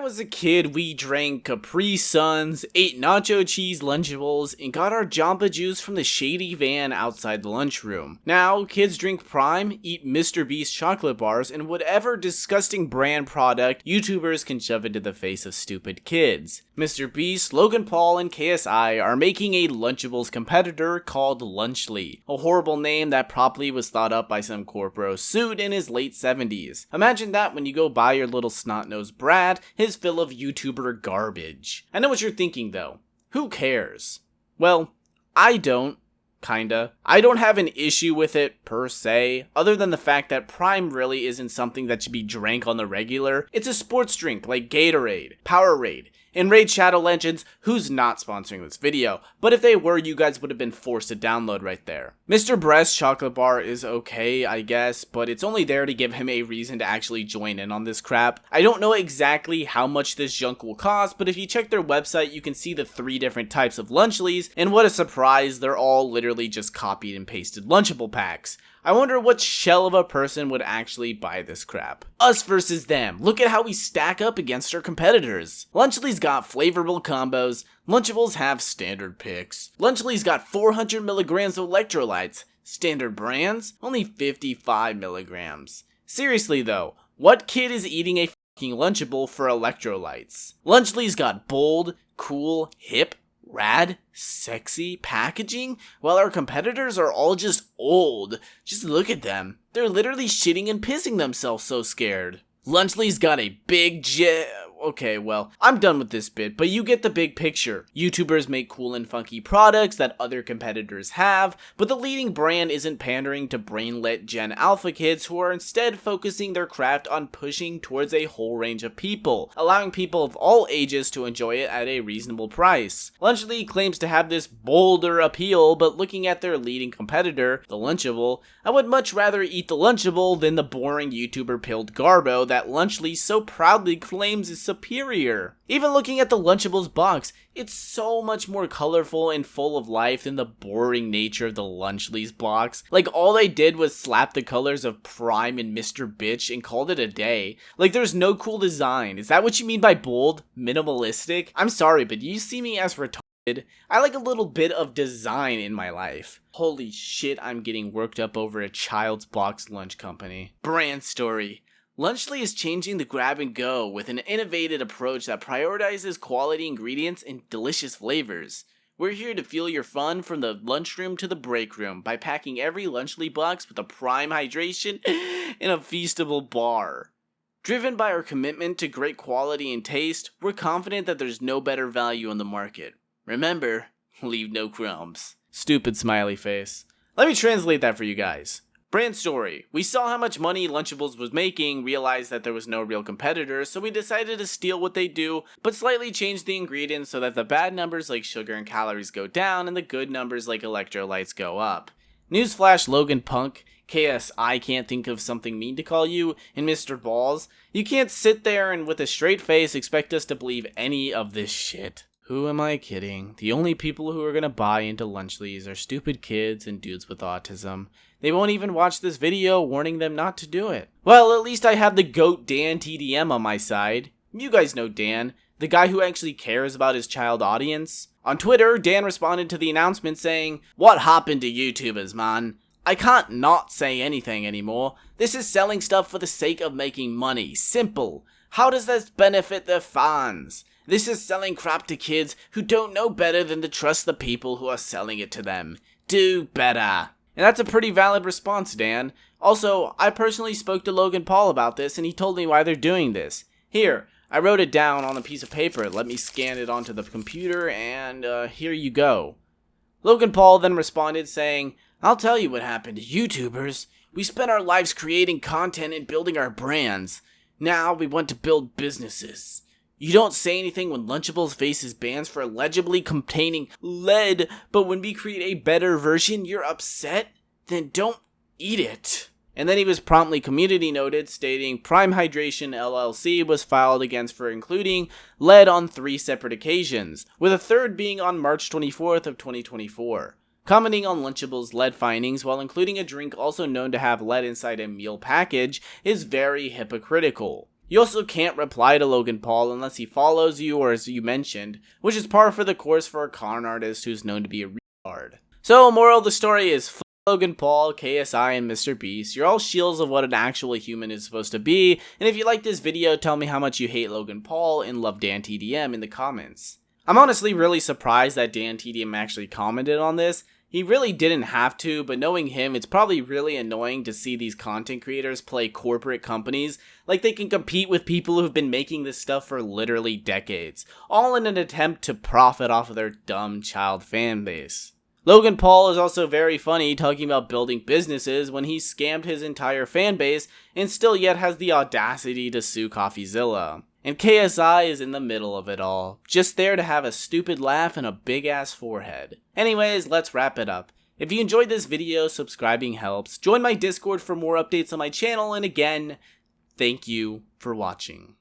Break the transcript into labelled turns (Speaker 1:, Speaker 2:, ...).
Speaker 1: was a kid, we drank Capri Suns, ate nacho cheese Lunchables, and got our Jamba Juice from the shady van outside the lunchroom. Now, kids drink Prime, eat Mr. Beast chocolate bars, and whatever disgusting brand product YouTubers can shove into the face of stupid kids. Mr. Beast, Logan Paul, and KSI are making a Lunchables competitor called Lunchly, a horrible name that probably was thought up by some corporo suit in his late 70s. Imagine that when you go buy your little snot-nosed brat, his fill of YouTuber garbage. I know what you're thinking though. Who cares? Well, I don't. Kinda. I don't have an issue with it, per se, other than the fact that Prime really isn't something that should be drank on the regular. It's a sports drink like Gatorade, Powerade, and Raid Shadow Legends, who's not sponsoring this video, but if they were, you guys would have been forced to download right there. Mr. Breast's chocolate bar is okay, I guess, but it's only there to give him a reason to actually join in on this crap. I don't know exactly how much this junk will cost, but if you check their website, you can see the 3 different types of Lunchlys, and what a surprise, they're all literally just copied and pasted Lunchable packs. I wonder what shell of a person would actually buy this crap. Us versus them. Look at how we stack up against our competitors. Lunchly's got flavorful combos. Lunchables have standard picks. Lunchly's got 400 milligrams of electrolytes. Standard brands, only 55 milligrams. Seriously though, what kid is eating a fucking Lunchable for electrolytes? Lunchly's got bold, cool, hip, rad, sexy packaging, while our competitors are all just old. Just look at them. They're literally shitting and pissing themselves so scared. Lunchly's got a big Okay, well, I'm done with this bit, but you get the big picture. YouTubers make cool and funky products that other competitors have, but the leading brand isn't pandering to brain-lit Gen Alpha kids who are instead focusing their craft on pushing towards a whole range of people, allowing people of all ages to enjoy it at a reasonable price. Lunchly claims to have this bolder appeal, but looking at their leading competitor, the Lunchable, I would much rather eat the Lunchable than the boring YouTuber pilled Garbo that Lunchly so proudly claims is superior. Even looking at the Lunchables box, it's so much more colorful and full of life than the boring nature of the Lunchly's box. Like, all they did was slap the colors of Prime and Mr. Bitch and called it a day. Like, there's no cool design. Is that what you mean by bold? Minimalistic? I'm sorry, but you see me as retarded? I like a little bit of design in my life. Holy shit, I'm getting worked up over a child's box lunch company. Brand story. Lunchly is changing the grab and go with an innovative approach that prioritizes quality ingredients and delicious flavors. We're here to fuel your fun from the lunchroom to the break room by packing every Lunchly box with a Prime hydration and a feastable bar. Driven by our commitment to great quality and taste, we're confident that there's no better value on the market. Remember, leave no crumbs. Stupid smiley face. Let me translate that for you guys. Brand story. We saw how much money Lunchables was making, realized that there was no real competitor, so we decided to steal what they do, but slightly change the ingredients so that the bad numbers like sugar and calories go down and the good numbers like electrolytes go up. Newsflash, Logan Punk, KSI can't think of something mean to call you, and Mr. Balls, you can't sit there and with a straight face expect us to believe any of this shit. Who am I kidding? The only people who are gonna buy into Lunchlys are stupid kids and dudes with autism. They won't even watch this video warning them not to do it. Well, at least I have the GOAT DanTDM on my side. You guys know Dan, the guy who actually cares about his child audience. On Twitter, Dan responded to the announcement saying, "What happened to YouTubers, man? I can't not say anything anymore. This is selling stuff for the sake of making money. Simple. How does this benefit their fans? This is selling crap to kids who don't know better than to trust the people who are selling it to them. Do better." And that's a pretty valid response, Dan. Also, I personally spoke to Logan Paul about this and he told me why they're doing this. Here, I wrote it down on a piece of paper. Let me scan it onto the computer and here you go. Logan Paul then responded saying, "I'll tell you what happened to YouTubers. We spent our lives creating content and building our brands. Now we want to build businesses. You don't say anything when Lunchables faces bans for allegedly containing lead, but when we create a better version, you're upset? Then don't eat it." And then he was promptly community noted, stating Prime Hydration LLC was filed against for including lead on 3 separate occasions, with a third being on March 24th of 2024. Commenting on Lunchables' lead findings while including a drink also known to have lead inside a meal package is very hypocritical. You also can't reply to Logan Paul unless he follows you or as you mentioned, which is par for the course for a con artist who's known to be a retard. So moral of the story is fuck Logan Paul, KSI, and Mr. Beast. You're all shills of what an actual human is supposed to be, and if you like this video, tell me how much you hate Logan Paul and love DanTDM in the comments. I'm honestly really surprised that DanTDM actually commented on this. He really didn't have to, but knowing him, it's probably really annoying to see these content creators play corporate companies like they can compete with people who've been making this stuff for literally decades, all in an attempt to profit off of their dumb child fan base. Logan Paul is also very funny talking about building businesses when he scammed his entire fan base and still yet has the audacity to sue CoffeeZilla. And KSI is in the middle of it all, just there to have a stupid laugh and a big ass forehead. Anyways, let's wrap it up. If you enjoyed this video, subscribing helps. Join my Discord for more updates on my channel, and again, thank you for watching.